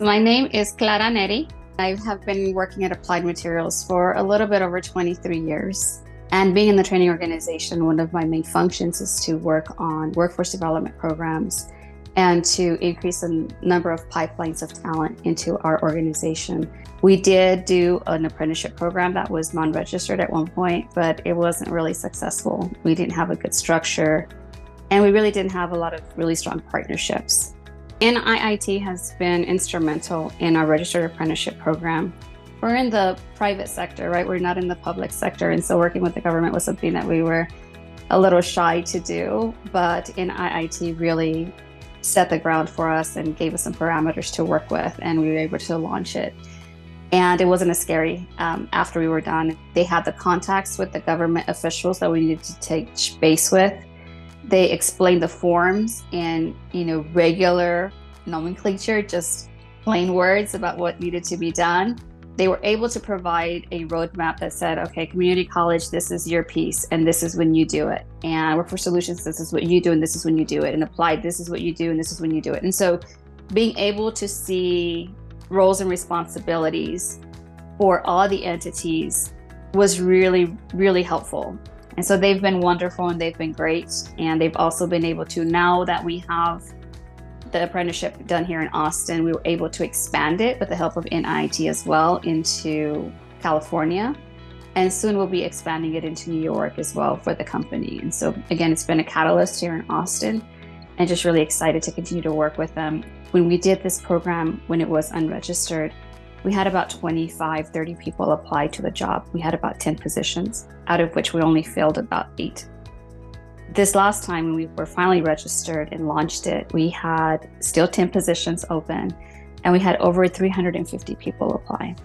My name is Clara Neri. I have been working at Applied Materials for a little bit over 23 years. And being in the training organization, one of my main functions is to work on workforce development programs and to increase the number of pipelines of talent into our organization. We did do an apprenticeship program that was non-registered at one point, but it wasn't really successful. We didn't have a good structure, and we really didn't have a lot of really strong partnerships. NIIT has been instrumental in our Registered Apprenticeship Program. We're in the private sector, right? We're not in the public sector, and so working with the government was something that we were a little shy to do, but NIIT really set the ground for us and gave us some parameters to work with, and we were able to launch it. And it wasn't as scary after we were done. They had the contacts with the government officials that we needed to take base with. They explained the forms in, regular nomenclature, just plain words about what needed to be done. They were able to provide a roadmap that said, okay, community college, this is your piece, and this is when you do it. And Workforce Solutions, this is what you do, and this is when you do it. And Applied, this is what you do, and this is when you do it. And so being able to see roles and responsibilities for all the entities was really, really helpful. And so they've been wonderful and they've been great. And they've also been able to, now that we have the apprenticeship done here in Austin, we were able to expand it with the help of NIIT as well into California. And soon we'll be expanding it into New York as well for the company. And so again, it's been a catalyst here in Austin, and just really excited to continue to work with them. When we did this program, when it was unregistered, we had about 25, 30 people apply to the job. We had about 10 positions, out of which we only filled about 8. This last time when we were finally registered and launched it, we had still 10 positions open, and we had over 350 people apply.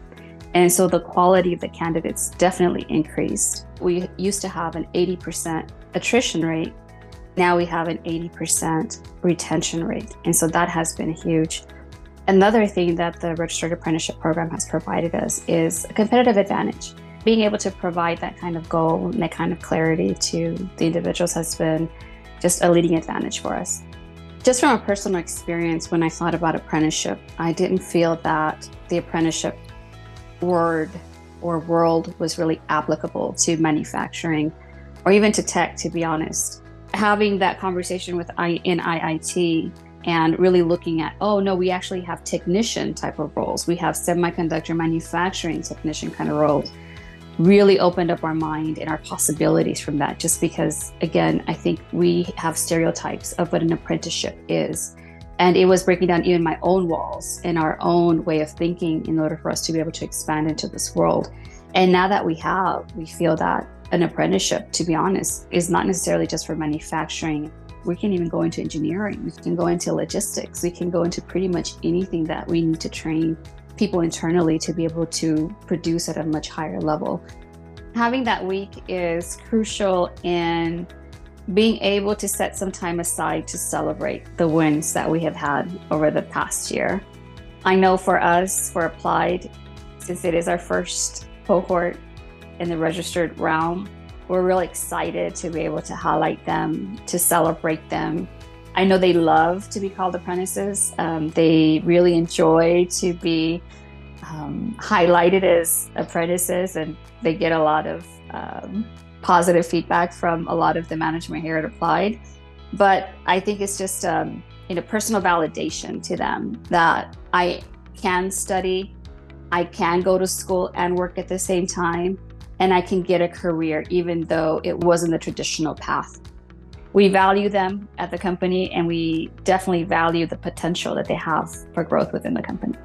And so the quality of the candidates definitely increased. We used to have an 80% attrition rate. Now we have an 80% retention rate. And so that has been huge. Another thing that the Registered Apprenticeship Program has provided us is a competitive advantage. Being able to provide that kind of goal and that kind of clarity to the individuals has been just a leading advantage for us. Just from a personal experience, when I thought about apprenticeship, I didn't feel that the apprenticeship word or world was really applicable to manufacturing or even to tech, to be honest. Having that conversation with NIIT and really looking at, oh no, we actually have technician type of roles. We have semiconductor manufacturing technician kind of roles. Really opened up our mind and our possibilities from that, just because, again, I think we have stereotypes of what an apprenticeship is. And it was breaking down even my own walls and our own way of thinking in order for us to be able to expand into this world. And now that we feel that an apprenticeship, to be honest, is not necessarily just for manufacturing. We can even go into engineering. We can go into logistics. We can go into pretty much anything that we need to train people internally to be able to produce at a much higher level. Having that week is crucial in being able to set some time aside to celebrate the wins that we have had over the past year. I know for us, for Applied, since it is our first cohort in the registered realm, we're really excited to be able to highlight them, to celebrate them. I know they love to be called apprentices. They really enjoy to be highlighted as apprentices, and they get a lot of positive feedback from a lot of the management here at Applied. But I think it's just personal validation to them that I can study, I can go to school and work at the same time, and I can get a career even though it wasn't the traditional path. We value them at the company, and we definitely value the potential that they have for growth within the company.